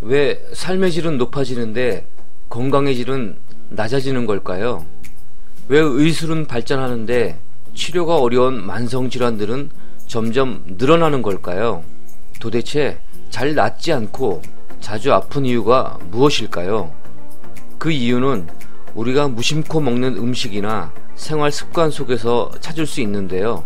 왜 삶의 질은 높아지는데 건강의 질은 낮아지는 걸까요? 왜 의술은 발전하는데 치료가 어려운 만성질환들은 점점 늘어나는 걸까요? 도대체 잘 낫지 않고 자주 아픈 이유가 무엇일까요? 그 이유는 우리가 무심코 먹는 음식이나 생활 습관 속에서 찾을 수 있는데요.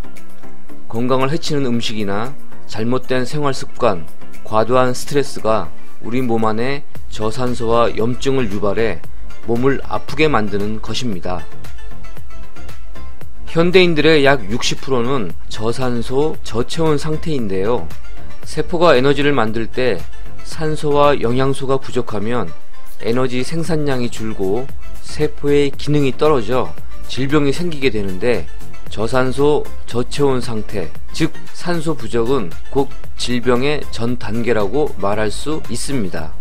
건강을 해치는 음식이나 잘못된 생활 습관, 과도한 스트레스가 우리 몸 안에 저산소와 염증을 유발해 몸을 아프게 만드는 것입니다. 현대인들의 약 60%는 저산소, 저체온 상태인데요. 세포가 에너지를 만들 때 산소와 영양소가 부족하면 에너지 생산량이 줄고 세포의 기능이 떨어져 질병이 생기게 되는데, 저산소, 저체온 상태, 즉 산소 부족은 곧 질병의 전 단계라고 말할 수 있습니다.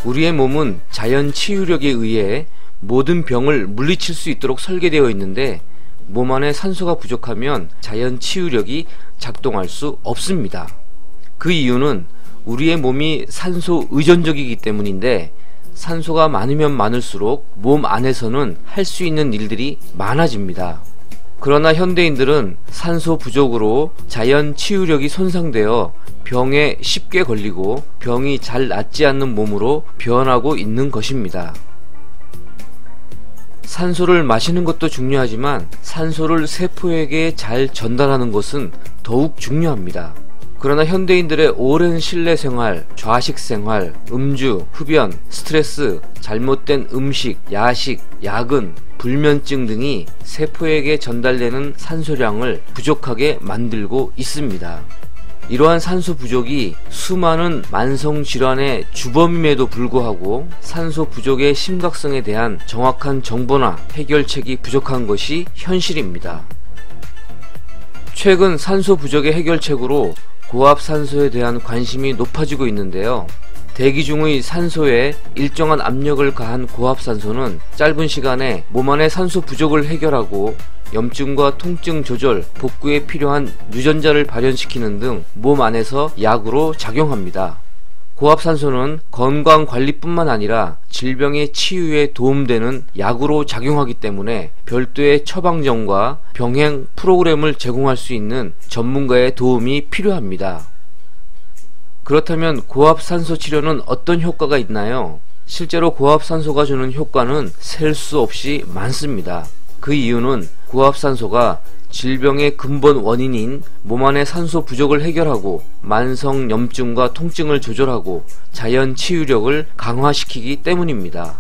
우리의 몸은 자연 치유력에 의해 모든 병을 물리칠 수 있도록 설계되어 있는데, 몸 안에 산소가 부족하면 자연 치유력이 작동할 수 없습니다. 그 이유는 우리의 몸이 산소 의존적이기 때문인데, 산소가 많으면 많을수록 몸 안에서는 할 수 있는 일들이 많아집니다. 그러나 현대인들은 산소 부족으로 자연 치유력이 손상되어 병에 쉽게 걸리고 병이 잘 낫지 않는 몸으로 변하고 있는 것입니다. 산소를 마시는 것도 중요하지만 산소를 세포에게 잘 전달하는 것은 더욱 중요합니다. 그러나 현대인들의 오랜 실내 생활, 좌식 생활, 음주, 흡연, 스트레스, 잘못된 음식, 야식, 야근, 불면증 등이 세포에게 전달되는 산소량을 부족하게 만들고 있습니다. 이러한 산소 부족이 수많은 만성질환의 주범임에도 불구하고 산소 부족의 심각성에 대한 정확한 정보나 해결책이 부족한 것이 현실입니다. 최근 산소 부족의 해결책으로 고압산소에 대한 관심이 높아지고 있는데요. 대기 중의 산소에 일정한 압력을 가한 고압산소는 짧은 시간에 몸 안의 산소 부족을 해결하고 염증과 통증 조절, 복구에 필요한 유전자를 발현시키는 등 몸 안에서 약으로 작용합니다. 고압산소는 건강관리뿐만 아니라 질병의 치유에 도움되는 약으로 작용하기 때문에 별도의 처방전과 병행 프로그램을 제공할 수 있는 전문가의 도움이 필요합니다. 그렇다면 고압산소 치료는 어떤 효과가 있나요? 실제로 고압산소가 주는 효과는 셀 수 없이 많습니다. 그 이유는 고압산소가 질병의 근본 원인인 몸 안의 산소 부족을 해결하고 만성 염증과 통증을 조절하고 자연 치유력을 강화시키기 때문입니다.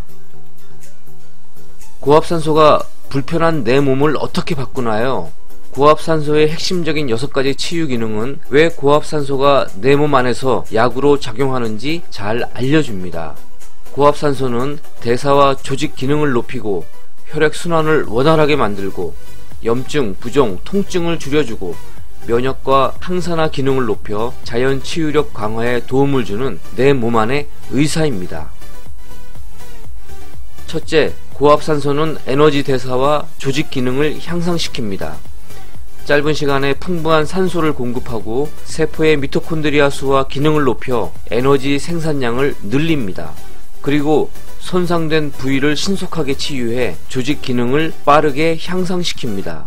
고압산소가 불편한 내 몸을 어떻게 바꾸나요? 고압산소의 핵심적인 6가지 치유 기능은 왜 고압산소가 내 몸 안에서 약으로 작용하는지 잘 알려줍니다. 고압산소는 대사와 조직 기능을 높이고 혈액순환을 원활하게 만들고 염증, 부종, 통증을 줄여주고 면역과 항산화 기능을 높여 자연 치유력 강화에 도움을 주는 내 몸 안의 의사입니다. 첫째, 고압산소는 에너지 대사와 조직 기능을 향상시킵니다. 짧은 시간에 풍부한 산소를 공급하고 세포의 미토콘드리아 수와 기능을 높여 에너지 생산량을 늘립니다. 그리고 손상된 부위를 신속하게 치유해 조직 기능을 빠르게 향상시킵니다.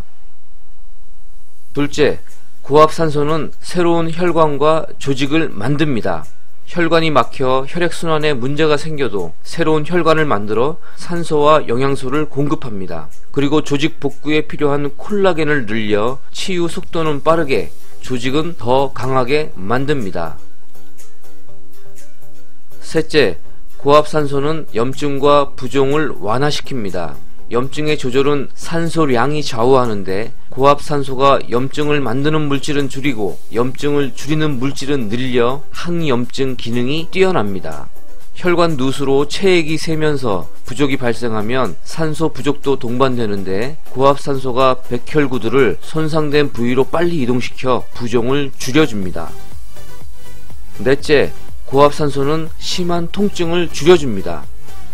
둘째, 고압산소는 새로운 혈관과 조직을 만듭니다. 혈관이 막혀 혈액순환에 문제가 생겨도 새로운 혈관을 만들어 산소와 영양소를 공급합니다. 그리고 조직 복구에 필요한 콜라겐을 늘려 치유 속도는 빠르게, 조직은 더 강하게 만듭니다. 셋째, 고압산소는 염증과 부종을 완화시킵니다. 염증의 조절은 산소량이 좌우하는데 고압산소가 염증을 만드는 물질은 줄이고 염증을 줄이는 물질은 늘려 항염증 기능이 뛰어납니다. 혈관 누수로 체액이 새면서 부족이 발생하면 산소 부족도 동반되는데 고압산소가 백혈구들을 손상된 부위로 빨리 이동시켜 부종을 줄여줍니다. 넷째, 고압산소는 심한 통증을 줄여줍니다.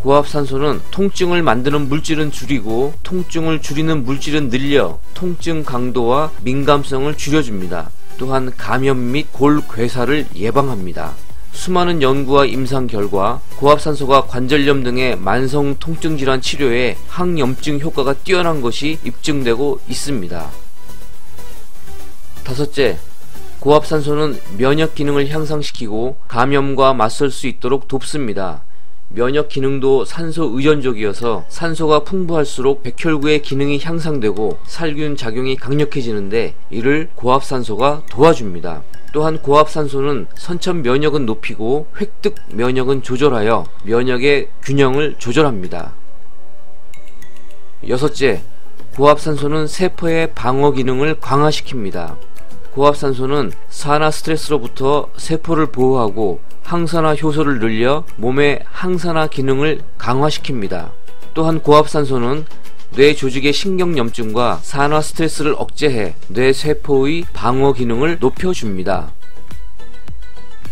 고압산소는 통증을 만드는 물질은 줄이고 통증을 줄이는 물질은 늘려 통증 강도와 민감성을 줄여줍니다. 또한 감염 및 골괴사를 예방합니다. 수많은 연구와 임상 결과 고압산소가 관절염 등의 만성 통증 질환 치료에 항염증 효과가 뛰어난 것이 입증되고 있습니다. 다섯째, 고압산소는 면역 기능을 향상시키고 감염과 맞설 수 있도록 돕습니다. 면역 기능도 산소 의존적이어서 산소가 풍부할수록 백혈구의 기능이 향상되고 살균 작용이 강력해지는데 이를 고압산소가 도와줍니다. 또한 고압산소는 선천 면역은 높이고 획득 면역은 조절하여 면역의 균형을 조절합니다. 여섯째, 고압산소는 세포의 방어 기능을 강화시킵니다. 고압산소는 산화 스트레스로부터 세포를 보호하고 항산화 효소를 늘려 몸의 항산화 기능을 강화시킵니다. 또한 고압산소는 뇌 조직의 신경염증과 산화 스트레스를 억제해 뇌 세포의 방어 기능을 높여줍니다.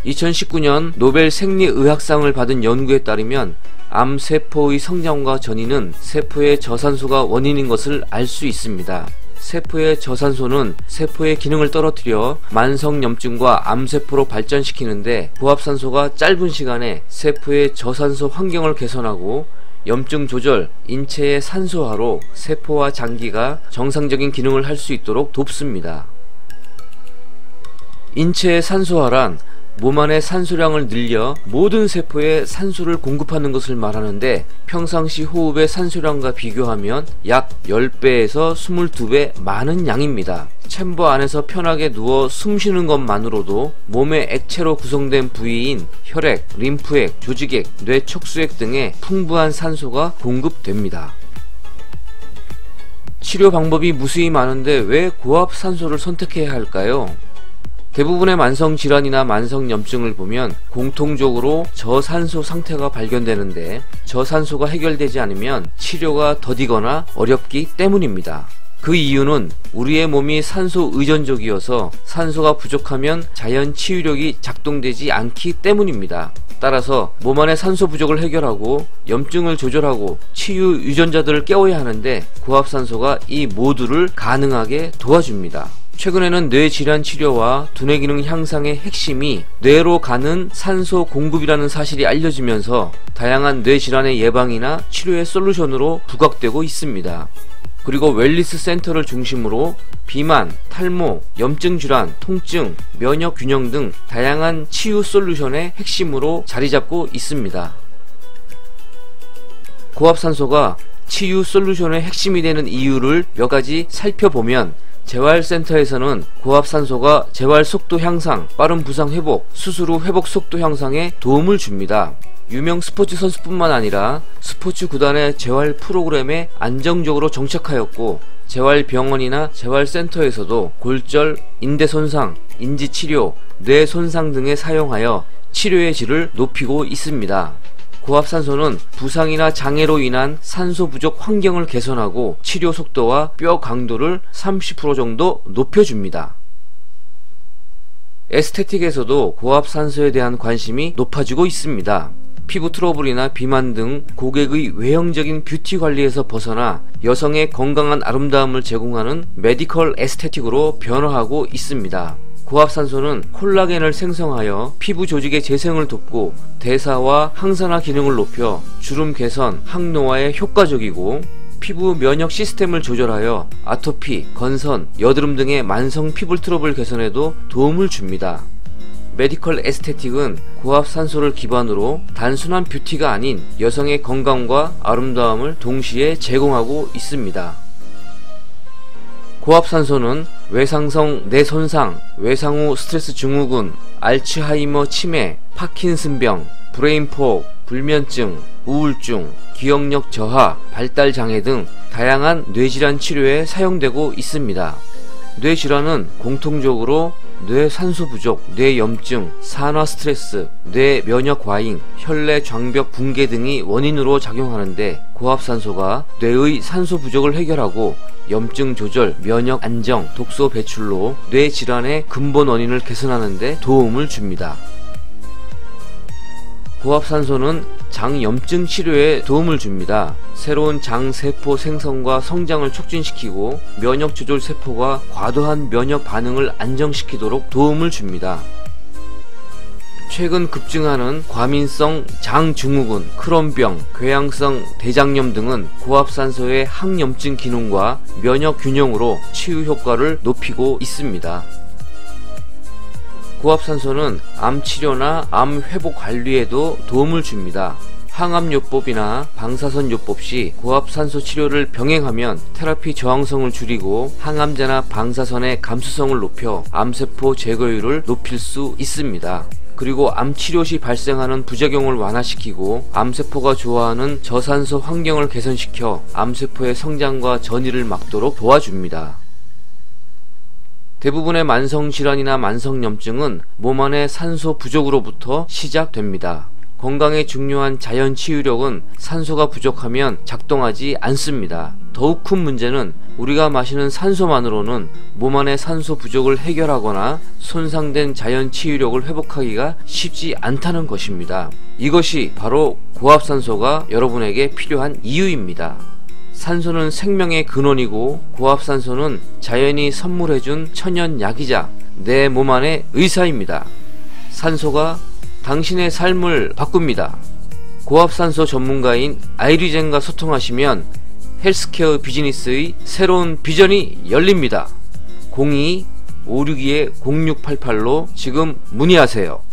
2019년 노벨 생리의학상을 받은 연구에 따르면 암세포의 성장과 전이는 세포의 저산소가 원인인 것을 알 수 있습니다. 세포의 저산소는 세포의 기능을 떨어뜨려 만성염증과 암세포로 발전시키는데 고압산소가 짧은 시간에 세포의 저산소 환경을 개선하고 염증 조절, 인체의 산소화로 세포와 장기가 정상적인 기능을 할 수 있도록 돕습니다. 인체의 산소화란 몸 안의 산소량을 늘려 모든 세포에 산소를 공급하는 것을 말하는데 평상시 호흡의 산소량과 비교하면 약 10배에서 22배 많은 양입니다. 챔버 안에서 편하게 누워 숨쉬는 것만으로도 몸의 액체로 구성된 부위인 혈액, 림프액, 조직액, 뇌척수액 등에 풍부한 산소가 공급됩니다. 치료 방법이 무수히 많은데 왜 고압산소를 선택해야 할까요? 대부분의 만성질환이나 만성염증을 보면 공통적으로 저산소 상태가 발견되는데 저산소가 해결되지 않으면 치료가 더디거나 어렵기 때문입니다. 그 이유는 우리의 몸이 산소 의존적이어서 산소가 부족하면 자연 치유력이 작동되지 않기 때문입니다. 따라서 몸 안의 산소 부족을 해결하고 염증을 조절하고 치유 유전자들을 깨워야 하는데 고압산소가 이 모두를 가능하게 도와줍니다. 최근에는 뇌질환 치료와 두뇌 기능 향상의 핵심이 뇌로 가는 산소 공급이라는 사실이 알려지면서 다양한 뇌질환의 예방이나 치료의 솔루션으로 부각되고 있습니다. 그리고 웰니스 센터를 중심으로 비만, 탈모, 염증 질환, 통증, 면역 균형 등 다양한 치유 솔루션의 핵심으로 자리잡고 있습니다. 고압산소가 치유 솔루션의 핵심이 되는 이유를 몇 가지 살펴보면 재활센터에서는 고압산소가 재활 속도 향상, 빠른 부상 회복, 수술 후 회복 속도 향상에 도움을 줍니다. 유명 스포츠 선수뿐만 아니라 스포츠 구단의 재활 프로그램에 안정적으로 정착하였고 재활병원이나 재활센터에서도 골절, 인대 손상, 인지치료, 뇌 손상 등에 사용하여 치료의 질을 높이고 있습니다. 고압산소는 부상이나 장애로 인한 산소 부족 환경을 개선하고 치료 속도와 뼈 강도를 30% 정도 높여줍니다. 에스테틱에서도 고압산소에 대한 관심이 높아지고 있습니다. 피부 트러블이나 비만 등 고객의 외형적인 뷰티 관리에서 벗어나 여성의 건강한 아름다움을 제공하는 메디컬 에스테틱으로 변화하고 있습니다. 고압산소는 콜라겐을 생성하여 피부 조직의 재생을 돕고 대사와 항산화 기능을 높여 주름 개선, 항노화에 효과적이고 피부 면역 시스템을 조절하여 아토피, 건선, 여드름 등의 만성 피부 트러블 개선에도 도움을 줍니다. 메디컬 에스테틱은 고압산소를 기반으로 단순한 뷰티가 아닌 여성의 건강과 아름다움을 동시에 제공하고 있습니다. 고압산소는 외상성 뇌손상, 외상 후 스트레스 증후군, 알츠하이머 치매, 파킨슨병, 브레인포, 불면증, 우울증, 기억력 저하, 발달장애 등 다양한 뇌질환 치료에 사용되고 있습니다. 뇌질환은 공통적으로 뇌 산소 부족, 뇌염증, 산화 스트레스, 뇌 면역 과잉, 혈내 장벽 붕괴 등이 원인으로 작용하는데 고압산소가 뇌의 산소 부족을 해결하고 염증 조절, 면역 안정, 독소 배출로 뇌 질환의 근본 원인을 개선하는 데 도움을 줍니다. 고압산소는 장염증 치료에 도움을 줍니다. 새로운 장세포 생성과 성장을 촉진시키고 면역 조절 세포가 과도한 면역 반응을 안정시키도록 도움을 줍니다. 최근 급증하는 과민성 장증후군, 크론병, 궤양성 대장염 등은 고압산소의 항염증 기능과 면역 균형으로 치유 효과를 높이고 있습니다. 고압산소는 암 치료나 암 회복 관리에도 도움을 줍니다. 항암요법이나 방사선요법 시 고압산소 치료를 병행하면 테라피 저항성을 줄이고 항암제나 방사선의 감수성을 높여 암세포 제거율을 높일 수 있습니다. 그리고 암치료 시 발생하는 부작용을 완화시키고 암세포가 좋아하는 저산소 환경을 개선시켜 암세포의 성장과 전이를 막도록 도와줍니다. 대부분의 만성질환이나 만성염증은 몸 안의 산소 부족으로부터 시작됩니다. 건강에 중요한 자연 치유력은 산소가 부족하면 작동하지 않습니다. 더욱 큰 문제는 우리가 마시는 산소만으로는 몸 안의 산소 부족을 해결하거나 손상된 자연 치유력을 회복하기가 쉽지 않다는 것입니다. 이것이 바로 고압산소가 여러분에게 필요한 이유입니다. 산소는 생명의 근원이고 고압산소는 자연이 선물해준 천연약이자 내 몸 안의 의사입니다. 산소가 당신의 삶을 바꿉니다. 고압산소 전문가인 아이리젠과 소통하시면 헬스케어 비즈니스의 새로운 비전이 열립니다. 02-562-0688로 지금 문의하세요.